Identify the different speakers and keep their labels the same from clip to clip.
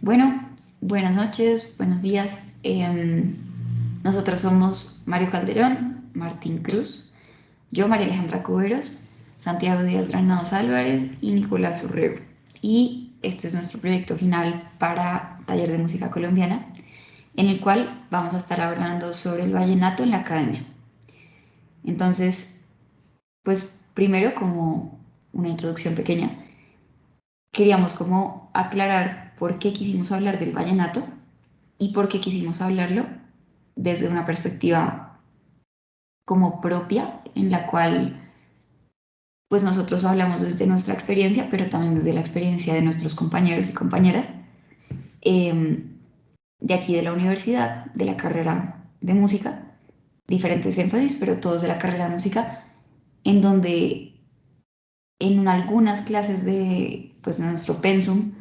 Speaker 1: Bueno, buenas noches, buenos días. Nosotros somos Mario Calderón, Martín Cruz, yo, María Alejandra Cuberos, Santiago Díaz Granados Álvarez y Nicolás Urrego. Y este es nuestro proyecto final para Taller de Música Colombiana, en el cual vamos a estar hablando sobre el vallenato en la academia. Entonces, pues primero como una introducción pequeña, queríamos como aclarar por qué quisimos hablar del vallenato y por qué quisimos hablarlo desde una perspectiva como propia, en la cual pues nosotros hablamos desde nuestra experiencia, pero también desde la experiencia de nuestros compañeros y compañeras eh, de aquí de la universidad, de la carrera de música, diferentes énfasis, pero todos de la carrera de música, en donde en algunas clases de, pues, de nuestro pensum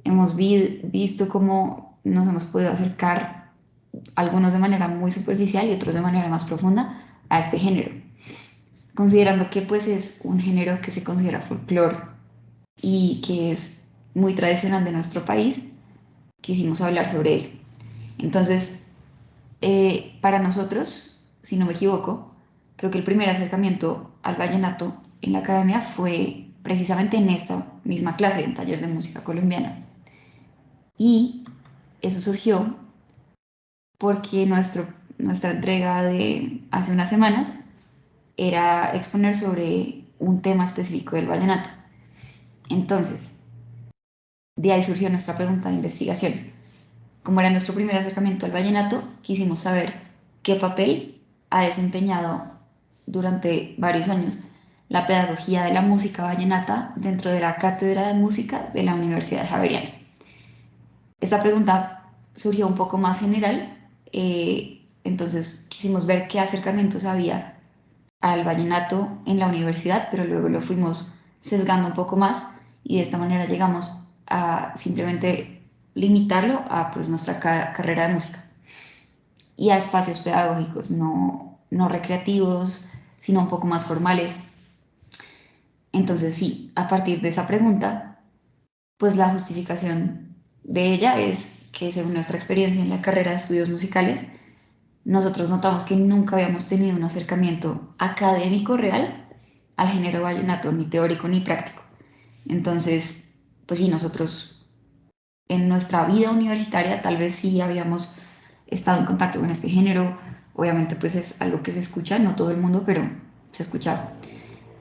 Speaker 1: hemos visto cómo nos hemos podido acercar, algunos de manera muy superficial y otros de manera más profunda, a este género, considerando que pues es un género que se considera folclore y que es muy tradicional de nuestro país. Quisimos hablar sobre él. Entonces, para nosotros, si no me equivoco, creo que el primer acercamiento al vallenato en la academia fue precisamente en esta misma clase, en taller de música colombiana. Y eso surgió porque nuestra entrega de hace unas semanas era exponer sobre un tema específico del vallenato. Entonces, de ahí surgió nuestra pregunta de investigación. Como era nuestro primer acercamiento al vallenato, quisimos saber qué papel ha desempeñado durante varios años la pedagogía de la música vallenata dentro de la Cátedra de Música de la Universidad Javeriana. Esta pregunta surgió un poco más general, entonces quisimos ver qué acercamientos había al vallenato en la universidad, pero luego lo fuimos sesgando un poco más y de esta manera llegamos a simplemente limitarlo a pues nuestra carrera de música y a espacios pedagógicos, no recreativos, sino un poco más formales. Entonces sí, a partir de esa pregunta, pues la justificación de ella es que según nuestra experiencia en la carrera de estudios musicales, nosotros notamos que nunca habíamos tenido un acercamiento académico real al género vallenato, ni teórico ni práctico. Entonces, pues sí, nosotros en nuestra vida universitaria tal vez sí habíamos estado en contacto con este género. Obviamente pues es algo que se escucha, no todo el mundo, pero se escucha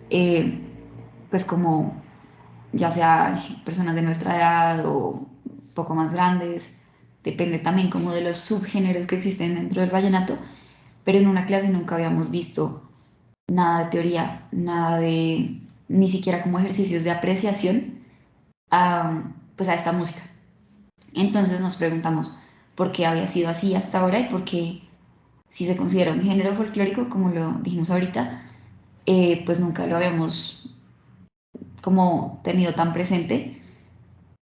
Speaker 1: eh, pues como ya sea personas de nuestra edad o poco más grandes, depende también como de los subgéneros que existen dentro del vallenato, pero en una clase nunca habíamos visto nada de teoría, nada de, ni siquiera como ejercicios de apreciación pues a esta música. Entonces nos preguntamos por qué había sido así hasta ahora y por qué, si se considera un género folclórico, como lo dijimos ahorita, pues nunca lo habíamos como tenido tan presente.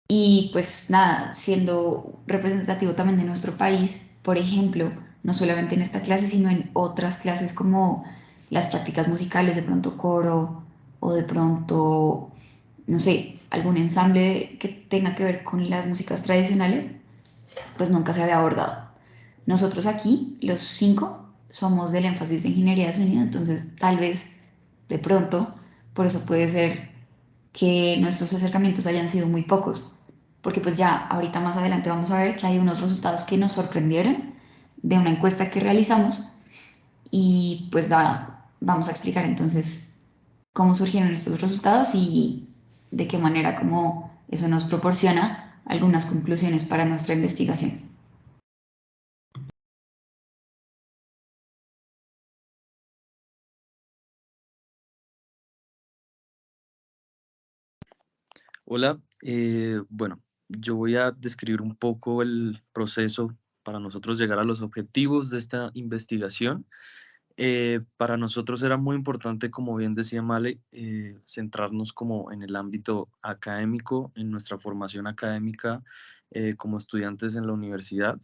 Speaker 1: Y pues nada, siendo representativo también de nuestro país, por ejemplo, no solamente en esta clase, sino en otras clases como las prácticas musicales, de pronto coro o de pronto, no sé, algún ensamble que tenga que ver con las músicas tradicionales, pues nunca se había abordado. Nosotros aquí, los cinco, somos del énfasis de ingeniería de sonido, entonces tal vez de pronto, por eso puede ser que nuestros acercamientos hayan sido muy pocos, porque pues ya ahorita más adelante vamos a ver que hay unos resultados que nos sorprendieron de una encuesta que realizamos y pues vamos a explicar entonces cómo surgieron estos resultados y de qué manera como eso nos proporciona algunas conclusiones para nuestra investigación.
Speaker 2: Hola, bueno, yo voy a describir un poco el proceso para nosotros llegar a los objetivos de esta investigación. Para nosotros era muy importante, como bien decía Male, centrarnos como en el ámbito académico, en nuestra formación académica como estudiantes en la universidad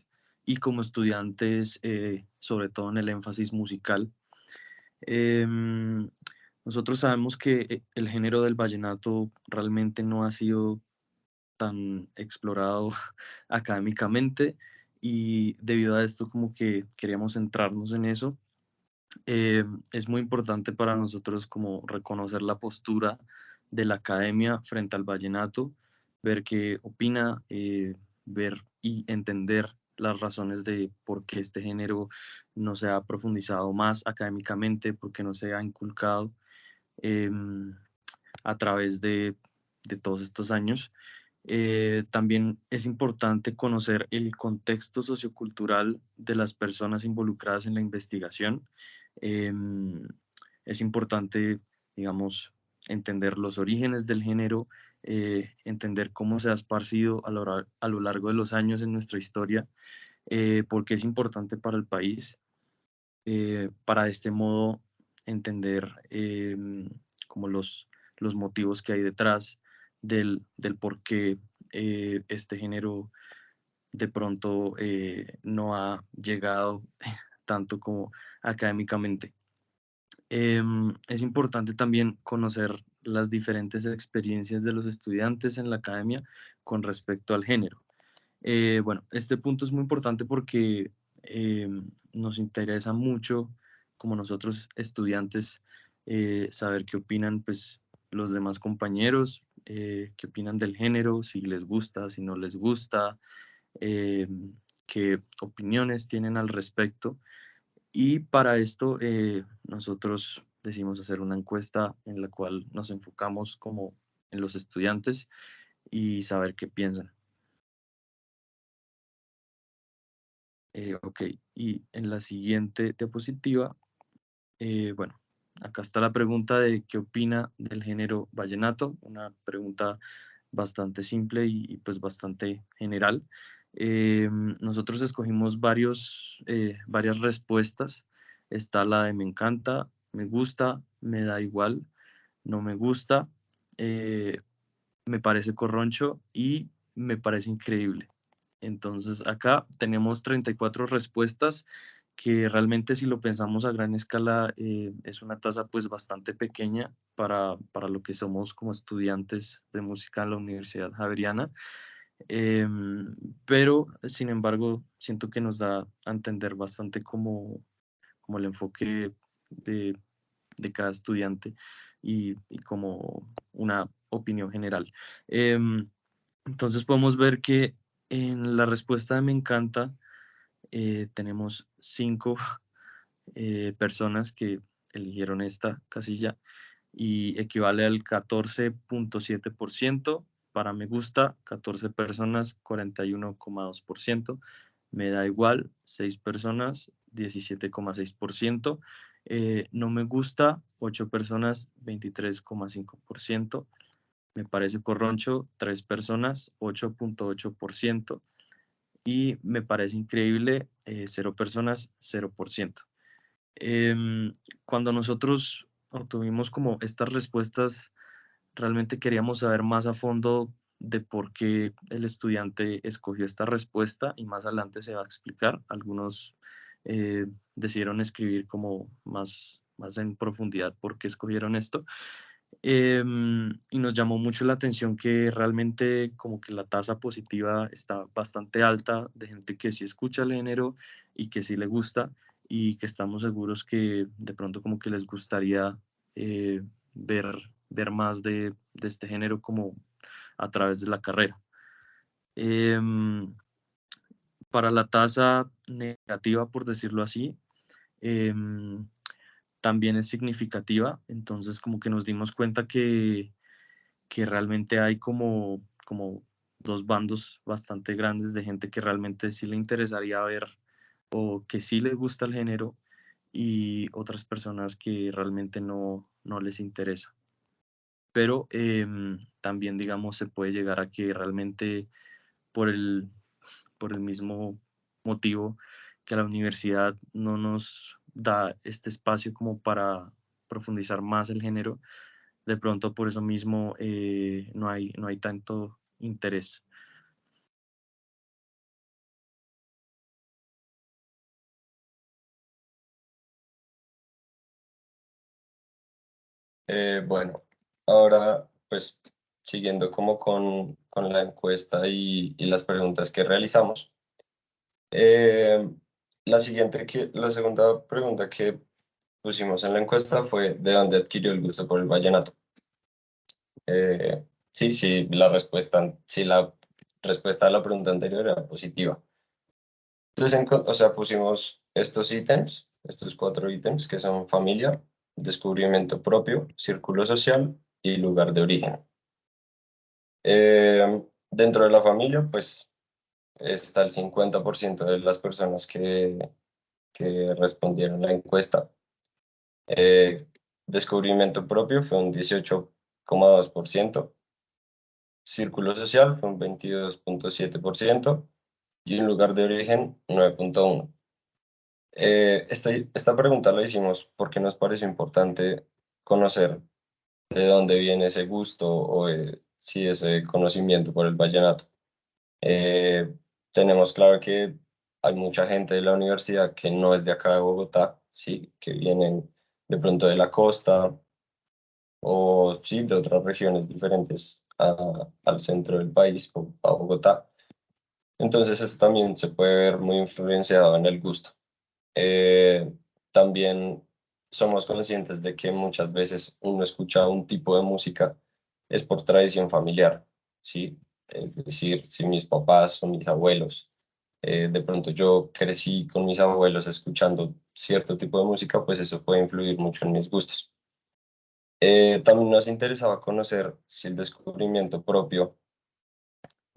Speaker 2: y como estudiantes, sobre todo en el énfasis musical. Em, Nosotros sabemos que el género del vallenato realmente no ha sido tan explorado académicamente, y debido a esto como que queríamos centrarnos en eso. Es muy importante para nosotros como reconocer la postura de la academia frente al vallenato, ver qué opina, ver y entender las razones de por qué este género no se ha profundizado más académicamente, por qué no se ha inculcado em, a través de todos estos años. También es importante conocer el contexto sociocultural de las personas involucradas en la investigación. Em, es importante, digamos, entender los orígenes del género, entender cómo se ha esparcido a lo largo de los años en nuestra historia, porque es importante para el país, para de este modo entender como los motivos que hay detrás del por qué este género de pronto no ha llegado tanto como académicamente. Es importante también conocer las diferentes experiencias de los estudiantes en la academia con respecto al género. Bueno, este punto es muy importante porque nos interesa mucho, como nosotros estudiantes, saber qué opinan pues, los demás compañeros, qué opinan del género, si les gusta, si no les gusta, eh, qué opiniones tienen al respecto. Y para esto nosotros decidimos hacer una encuesta en la cual nos enfocamos como en los estudiantes y saber qué piensan. Ok, y en la siguiente diapositiva, bueno, acá está la pregunta de qué opina del género vallenato, una pregunta bastante simple pues bastante general. Nosotros escogimos varias respuestas. Está la de me encanta, me gusta, me da igual, no me gusta, eh, me parece corroncho y me parece increíble. Entonces acá tenemos 34 respuestas que realmente si lo pensamos a gran escala es una tasa pues bastante pequeña para lo que somos como estudiantes de música en la Universidad Javeriana. Pero sin embargo siento que nos da a entender bastante como el enfoque de, de cada estudiante y como una opinión general. Entonces podemos ver que en la respuesta de me encanta tenemos 5 personas que eligieron esta casilla y equivale al 14.7%. Para me gusta, 14 personas, 41,2%. Me da igual, 6 personas, 17,6%. No me gusta, 8 personas, 23,5%. Me parece corroncho, 3 personas, 8,8%. Y me parece increíble, 0 personas, 0%. Cuando nosotros obtuvimos como estas respuestas, realmente queríamos saber más a fondo de por qué el estudiante escogió esta respuesta y más adelante se va a explicar. Algunos decidieron escribir como más en profundidad por qué escogieron esto. Y nos llamó mucho la atención que realmente como que la tasa positiva está bastante alta de gente que sí escucha el género y que sí le gusta y que estamos seguros que de pronto como que les gustaría eh, ver más de este género como a través de la carrera. Em, para la tasa negativa, por decirlo así, em, también es significativa, entonces como que nos dimos cuenta que realmente hay como dos bandos bastante grandes de gente que realmente sí le interesaría ver o que sí le gusta el género y otras personas que realmente no les interesa. Pero también, digamos, se puede llegar a que realmente por por el mismo motivo que la universidad no nos da este espacio como para profundizar más el género, de pronto por eso mismo no hay tanto interés.
Speaker 3: Bueno, ahora pues siguiendo como con la encuesta y las preguntas que realizamos. Eh, la segunda pregunta que pusimos en la encuesta fue ¿de dónde adquirió el gusto por el vallenato? Sí, sí, la respuesta a la pregunta anterior era positiva. Entonces, o sea, pusimos estos ítems, estos 4 ítems que son familia, descubrimiento propio, círculo social y lugar de origen. Dentro de la familia, pues está el 50% de las personas que respondieron la encuesta. Descubrimiento propio fue un 18,2%. Círculo social fue un 22,7% y un lugar de origen 9,1%. Esta pregunta la hicimos porque nos pareció importante conocer de dónde viene ese gusto o si ese conocimiento por el vallenato. Eh, Tenemos claro que hay mucha gente de la universidad que no es de acá de Bogotá, sí, que vienen de pronto de la costa o sí, de otras regiones diferentes al centro del país, o a Bogotá. Entonces eso también se puede ver muy influenciado en el gusto. Eh, También somos conscientes de que muchas veces uno escucha un tipo de música es por tradición familiar, ¿sí? Es decir, si mis papás o mis abuelos, de pronto yo crecí con mis abuelos escuchando cierto tipo de música, pues eso puede influir mucho en mis gustos. También nos interesaba conocer si el descubrimiento propio,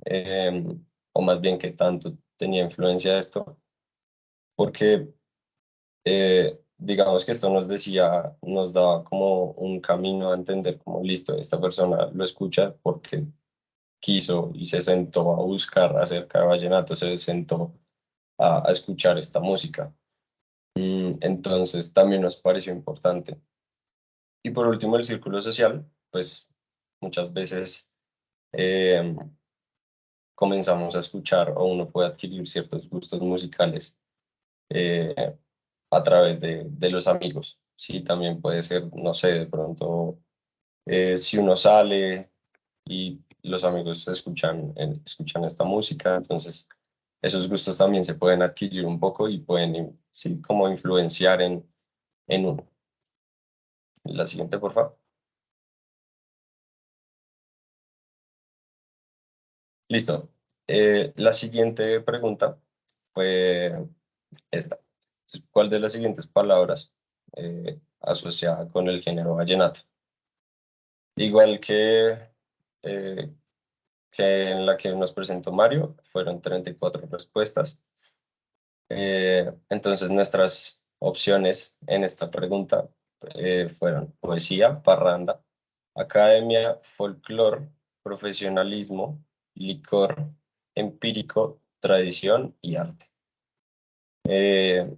Speaker 3: eh, o más bien qué tanto tenía influencia esto, porque digamos que esto nos decía, nos daba como un camino a entender como listo, esta persona lo escucha porque quiso y se sentó a buscar acerca de vallenato, se sentó a escuchar esta música. Entonces también nos pareció importante. Y por último, el círculo social, pues muchas veces eh, comenzamos a escuchar o uno puede adquirir ciertos gustos musicales eh, a través de los amigos. Sí, también puede ser, no sé, de pronto, si uno sale y los amigos escuchan esta música, entonces esos gustos también se pueden adquirir un poco y pueden, sí, como influenciar en uno. La siguiente, por favor. Listo. La siguiente pregunta fue esta. ¿Cuál de las siguientes palabras asociada con el género vallenato? Igual eh, que en la que nos presentó Mario, fueron 34 respuestas. Entonces nuestras opciones en esta pregunta fueron poesía, parranda, academia, folclor, profesionalismo, licor, empírico, tradición y arte.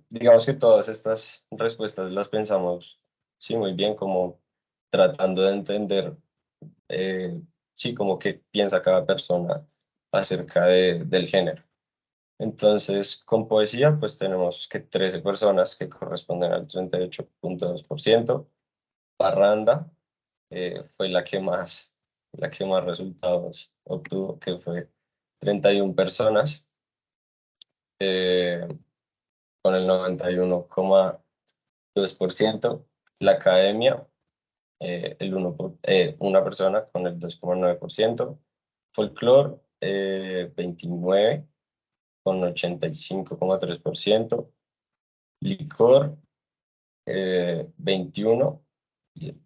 Speaker 3: Digamos que todas estas respuestas las pensamos, sí, muy bien, como tratando de entender, sí, como que piensa cada persona acerca del género. Entonces, con poesía, pues tenemos que 13 personas que corresponden al 38,2%. Parranda fue la que más resultados obtuvo, que fue 31 personas. Eh, con el 91,2%. La academia, una persona con el 2,9%. Folclor, 29 con 85,3%. Licor, 21, que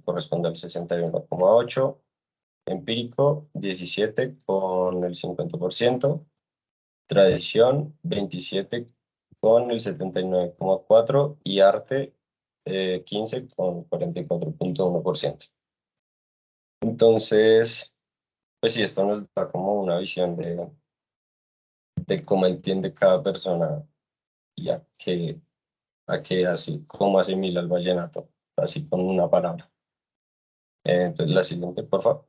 Speaker 3: corresponde al 61,8%. Empírico, 17 con el 50%. Tradición, 27 con el 79,4% y arte 15 con 44,1%. Entonces, pues sí, esto nos da como una visión de cómo entiende cada persona y a qué así, cómo asimila el vallenato, así con una palabra. Entonces, la siguiente, por favor.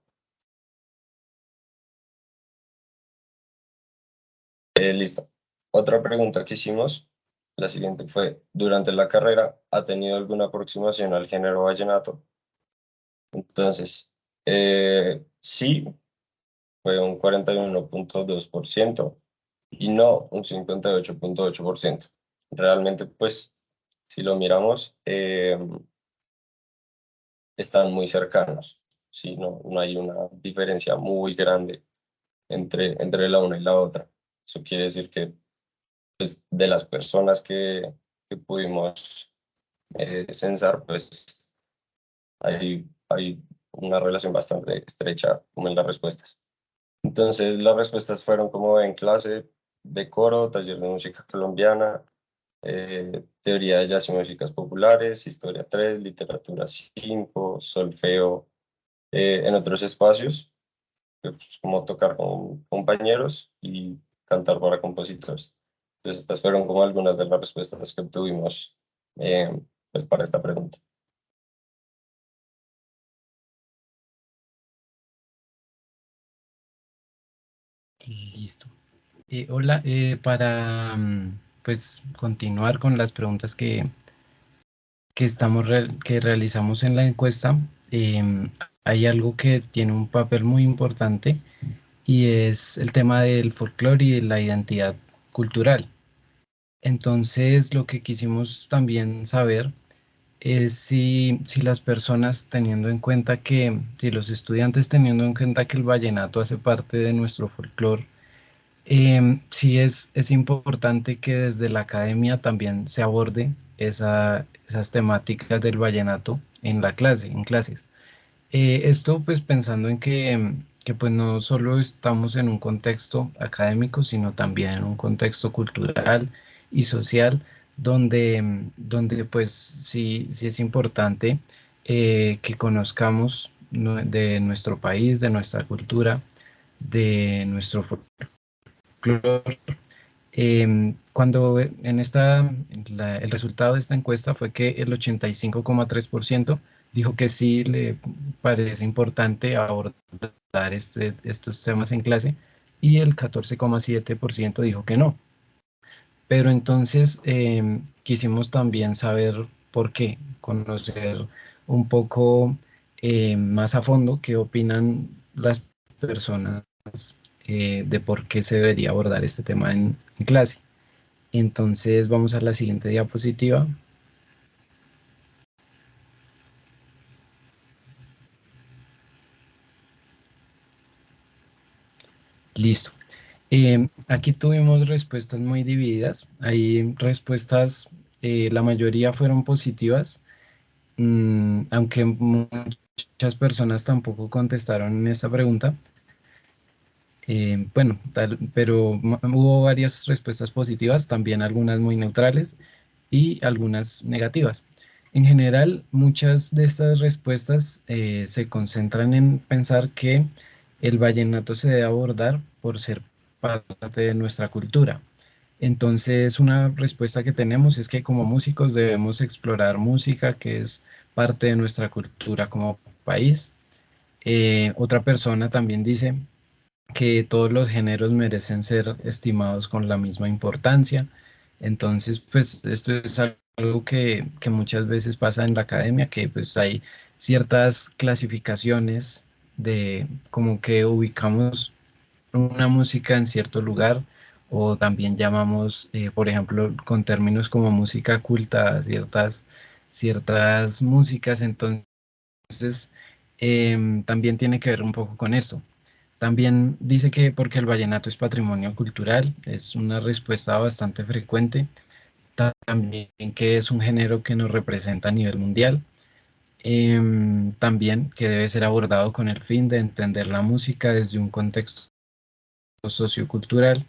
Speaker 3: Listo. Otra pregunta que hicimos, la siguiente fue, ¿durante la carrera ha tenido alguna aproximación al género vallenato? Entonces, Sí, fue un 41,2% y no un 58,8%. Realmente, pues, si lo miramos, están muy cercanos. Sí, no hay una diferencia muy grande entre la una y la otra. Eso quiere decir que, pues, de las personas que pudimos censar, pues hay una relación bastante estrecha como en las respuestas. Entonces, las respuestas fueron como en clase de coro, taller de música colombiana, teoría de jazz y músicas populares, historia 3, literatura 5, solfeo en otros espacios, pues, como tocar con compañeros y cantar para compositores. Entonces, estas fueron como algunas de las respuestas que obtuvimos pues, para esta pregunta.
Speaker 4: Listo. Hola, para pues continuar con las preguntas que realizamos en la encuesta, hay algo que tiene un papel muy importante y es el tema del folclore y de la identidad cultural. Entonces, lo que quisimos también saber es si las personas teniendo en cuenta si los estudiantes teniendo en cuenta que el vallenato hace parte de nuestro folclore, sí es importante que desde la academia también se aborde esas temáticas del vallenato en la clase, en clases. Esto pues pensando en que pues no solo estamos en un contexto académico, sino también en un contexto cultural y social, donde pues sí es importante que conozcamos de nuestro país, de nuestra cultura, de nuestro folclore. Cuando el resultado de esta encuesta fue que el 85,3% dijo que sí le parece importante abordar estos temas en clase y el 14,7% dijo que no. Pero entonces quisimos también saber por qué, conocer un poco más a fondo qué opinan las personas de por qué se debería abordar este tema en clase. Entonces vamos a la siguiente diapositiva. Listo. Aquí tuvimos respuestas muy divididas. Hay respuestas, la mayoría fueron positivas, aunque muchas personas tampoco contestaron en esta pregunta. Bueno, pero hubo varias respuestas positivas, también algunas muy neutrales y algunas negativas. En general, muchas de estas respuestas se concentran en pensar que el vallenato se debe abordar por ser parte de nuestra cultura. Entonces, una respuesta que tenemos es que como músicos debemos explorar música que es parte de nuestra cultura como país. Otra persona también dice que todos los géneros merecen ser estimados con la misma importancia. Entonces, pues esto es algo que muchas veces pasa en la academia, que pues hay ciertas clasificaciones de como que ubicamos una música en cierto lugar o también llamamos, por ejemplo, con términos como música culta a ciertas músicas. Entonces, también tiene que ver un poco con esto. También dice que porque el vallenato es patrimonio cultural, es una respuesta bastante frecuente. También que es un género que nos representa a nivel mundial. También que debe ser abordado con el fin de entender la música desde un contexto sociocultural.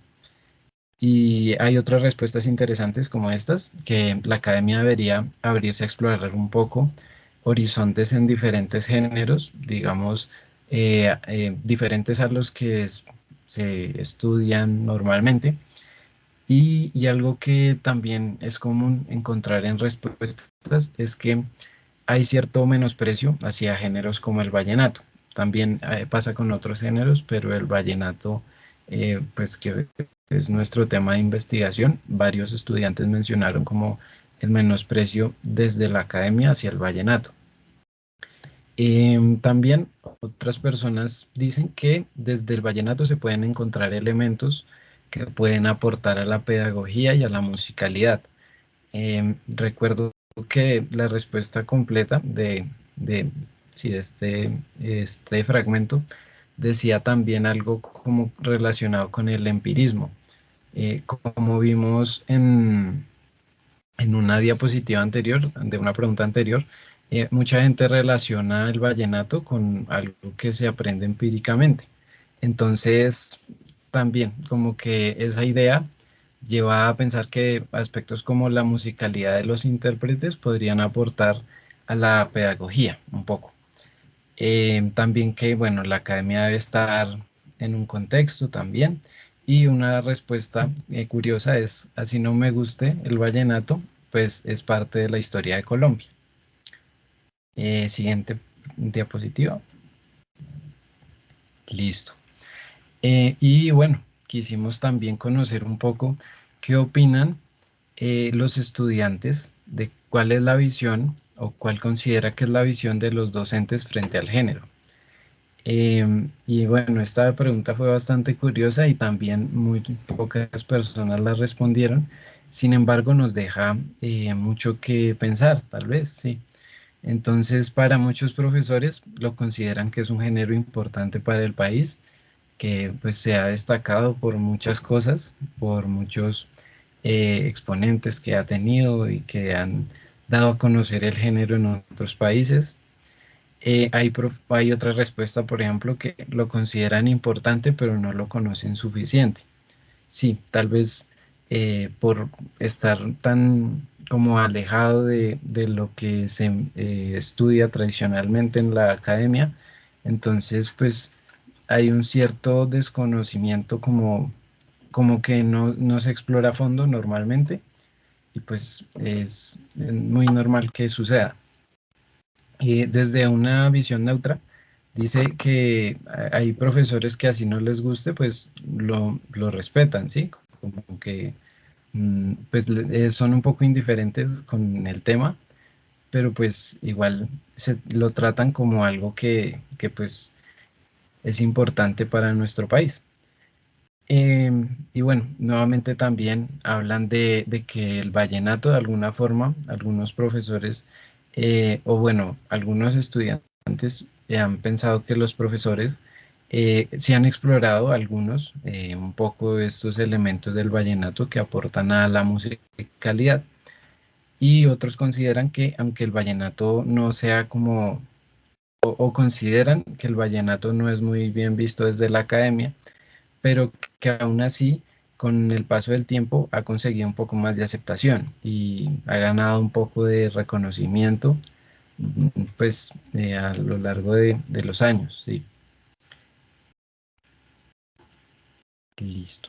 Speaker 4: Y hay otras respuestas interesantes como estas, que la academia debería abrirse a explorar un poco horizontes en diferentes géneros, digamos, diferentes a los que se estudian normalmente. Y algo que también es común encontrar en respuestas es que hay cierto menosprecio hacia géneros como el vallenato. También pasa con otros géneros, pero el vallenato, pues que es nuestro tema de investigación, varios estudiantes mencionaron como el menosprecio desde la academia hacia el vallenato. También otras personas dicen que desde el vallenato se pueden encontrar elementos que pueden aportar a la pedagogía y a la musicalidad. Recuerdo que la respuesta completa sí, de este fragmento decía también algo como relacionado con el empirismo. Como vimos en una diapositiva anterior, de una pregunta anterior, mucha gente relaciona el vallenato con algo que se aprende empíricamente. Entonces, también como que esa idea lleva a pensar que aspectos como la musicalidad de los intérpretes podrían aportar a la pedagogía un poco. También que, bueno, la academia debe estar en un contexto también. Y una respuesta curiosa es, así no me guste el vallenato, pues es parte de la historia de Colombia. Siguiente diapositiva. Listo. Y bueno, quisimos también conocer un poco qué opinan los estudiantes de cuál es la visión o cuál considera que es la visión de los docentes frente al género. Y bueno, esta pregunta fue bastante curiosa y también muy pocas personas la respondieron. Sin embargo, nos deja mucho que pensar, tal vez, sí. Entonces, para muchos profesores lo consideran que es un género importante para el país, que pues se ha destacado por muchas cosas, por muchos exponentes que ha tenido y que han dado a conocer el género en otros países. Hay otra respuesta, por ejemplo, que lo consideran importante, pero no lo conocen suficiente. Sí, tal vez por estar tan como alejado de lo que se estudia tradicionalmente en la academia, entonces pues hay un cierto desconocimiento como que no se explora a fondo normalmente y pues es muy normal que suceda. Desde una visión neutra, dice que hay profesores que así no les guste, pues lo respetan, ¿sí? Como que pues son un poco indiferentes con el tema, pero pues igual lo tratan como algo que pues es importante para nuestro país. Y bueno, nuevamente también hablan de que el vallenato de alguna forma, algunos profesores, o bueno, algunos estudiantes han pensado que los profesores sí han explorado algunos, un poco estos elementos del vallenato que aportan a la musicalidad. Y otros consideran que aunque el vallenato no sea como, o consideran que el vallenato no es muy bien visto desde la academia, pero que aún así, con el paso del tiempo, ha conseguido un poco más de aceptación y ha ganado un poco de reconocimiento, pues a lo largo de los años, sí. Listo.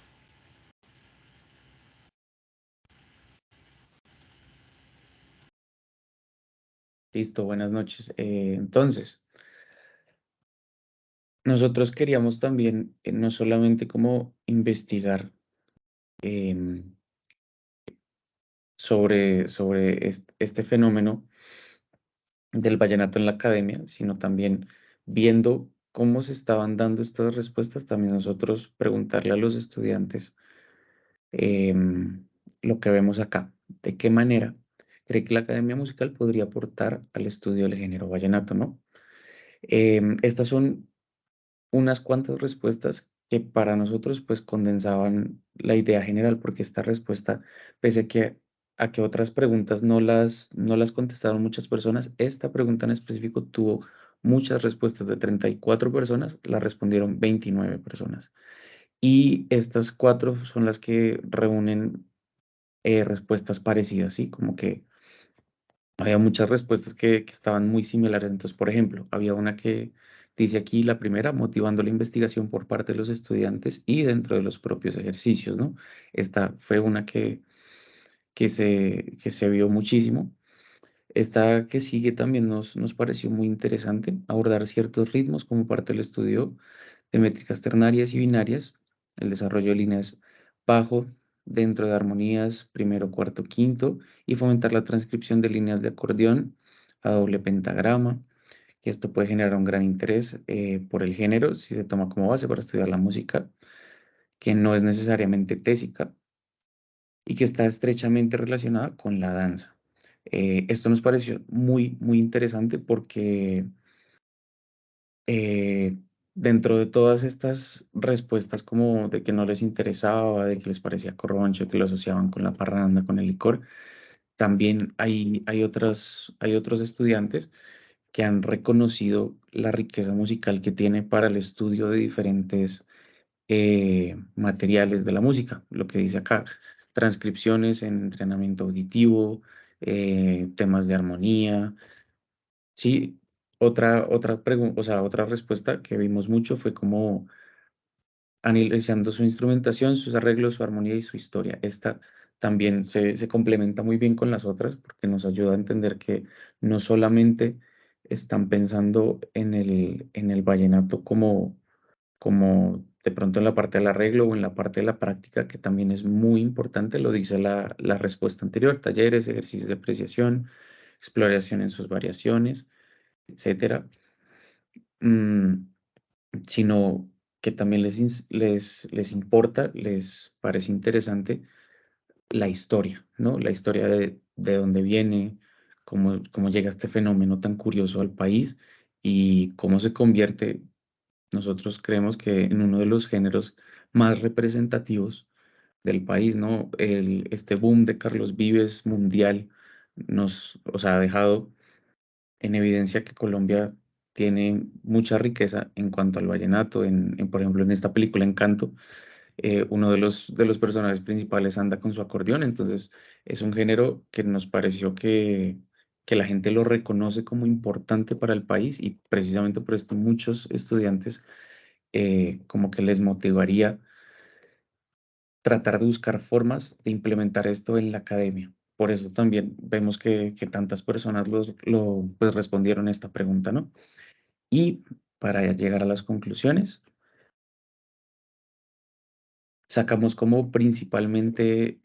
Speaker 5: Listo, buenas noches. Entonces, nosotros queríamos también no solamente como investigar em, sobre este fenómeno del vallenato en la academia, sino también viendo cómo se estaban dando estas respuestas, también nosotros preguntarle a los estudiantes em, lo que vemos acá, de qué manera cree que la academia musical podría aportar al estudio del género vallenato, ¿no? Estas son unas cuantas respuestas que para nosotros pues condensaban la idea general, porque esta respuesta, pese a que otras preguntas no las contestaron muchas personas, esta pregunta en específico tuvo muchas respuestas. De 34 personas, la respondieron 29 personas. Y estas cuatro son las que reúnen respuestas parecidas, ¿sí? Como que había muchas respuestas que estaban muy similares. Entonces, por ejemplo, había una que dice aquí, la primera, motivando la investigación por parte de los estudiantes y dentro de los propios ejercicios, ¿no? Esta fue una que se vio muchísimo. Esta que sigue también nos pareció muy interesante, abordar ciertos ritmos como parte del estudio de métricas ternarias y binarias, el desarrollo de líneas bajo dentro de armonías primero, cuarto, quinto y fomentar la transcripción de líneas de acordeón a doble pentagrama, que esto puede generar un gran interés por el género si se toma como base para estudiar la música, que no es necesariamente tésica y que está estrechamente relacionada con la danza. Esto nos pareció muy, muy interesante porque eh, dentro de todas estas respuestas como de que no les interesaba, de que les parecía corroncho, que lo asociaban con la parranda, con el licor, también hay otros estudiantes que han reconocido la riqueza musical que tiene para el estudio de diferentes materiales de la música, lo que dice acá, transcripciones en entrenamiento auditivo, temas de armonía. Sí, o sea, otra respuesta que vimos mucho fue como analizando su instrumentación, sus arreglos, su armonía y su historia. Esta también se complementa muy bien con las otras porque nos ayuda a entender que no solamente están pensando en el vallenato como de pronto en la parte del arreglo o en la parte de la práctica, que también es muy importante, lo dice la respuesta anterior, talleres, ejercicios de apreciación, exploración en sus variaciones, etcétera. Mm, sino que también les importa, les parece interesante la historia, ¿no? La historia de dónde viene, cómo llega este fenómeno tan curioso al país y cómo se convierte, nosotros creemos que en uno de los géneros más representativos del país, ¿no? Este boom de Carlos Vives mundial o sea, ha dejado en evidencia que Colombia tiene mucha riqueza en cuanto al vallenato. Por ejemplo, en esta película Encanto, uno de los personajes principales anda con su acordeón, entonces es un género que nos pareció que la gente lo reconoce como importante para el país y precisamente por esto muchos estudiantes como que les motivaría tratar de buscar formas de implementar esto en la academia. Por eso también vemos que tantas personas pues respondieron esta pregunta, ¿no? Y para llegar a las conclusiones, sacamos como principalmente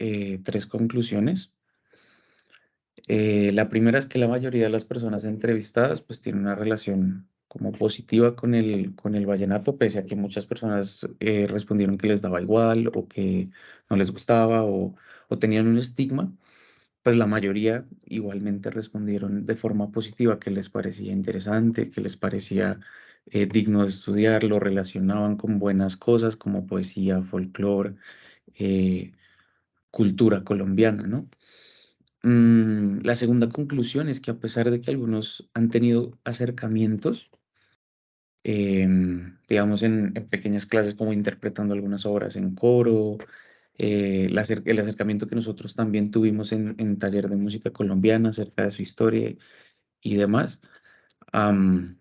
Speaker 5: tres conclusiones. La primera es que la mayoría de las personas entrevistadas pues tienen una relación como positiva con el vallenato, pese a que muchas personas respondieron que les daba igual o que no les gustaba o tenían un estigma. Pues la mayoría igualmente respondieron de forma positiva, que les parecía interesante, que les parecía digno de estudiar, lo relacionaban con buenas cosas como poesía, folclore, eh, cultura colombiana, ¿no? La segunda conclusión es que a pesar de que algunos han tenido acercamientos, digamos en pequeñas clases como interpretando algunas obras en coro, el acercamiento que nosotros también tuvimos en taller de música colombiana acerca de su historia y demás, am,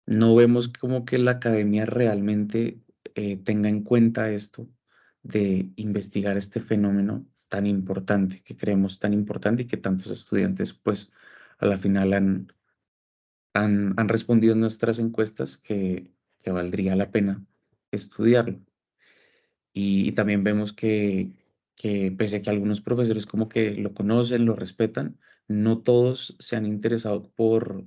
Speaker 5: no vemos como que la academia realmente tenga en cuenta esto de investigar este fenómeno tan importante, que creemos tan importante y que tantos estudiantes pues a la final han respondido en nuestras encuestas que valdría la pena estudiarlo. Y también vemos que pese a que algunos profesores como que lo conocen, lo respetan, no todos se han interesado por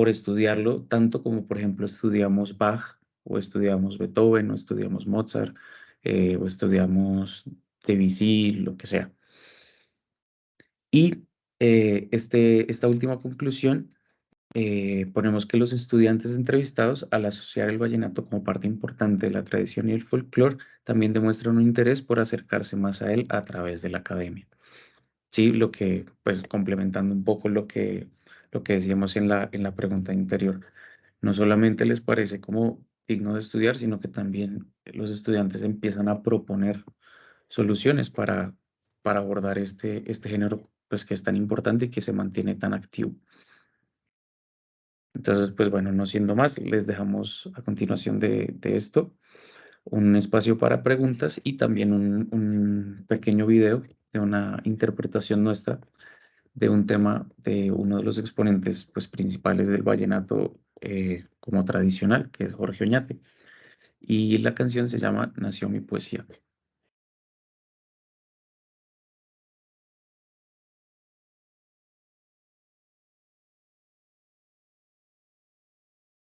Speaker 5: estudiarlo, tanto como por ejemplo estudiamos Bach o estudiamos Beethoven o estudiamos Mozart o estudiamos Debussy, lo que sea. Y esta última conclusión, ponemos que los estudiantes entrevistados, al asociar el vallenato como parte importante de la tradición y el folclore, también demuestran un interés por acercarse más a él a través de la academia. Sí, lo que, pues complementando un poco lo que decíamos en la pregunta anterior, no solamente les parece como digno de estudiar, sino que también los estudiantes empiezan a proponer soluciones para abordar este género, pues que es tan importante y que se mantiene tan activo. Entonces, pues bueno, no siendo más, les dejamos a continuación de esto un espacio para preguntas y también un pequeño video de una interpretación nuestra de un tema de uno de los exponentes pues, principales del vallenato como tradicional, que es Jorge Oñate. Y la canción se llama Nació mi poesía.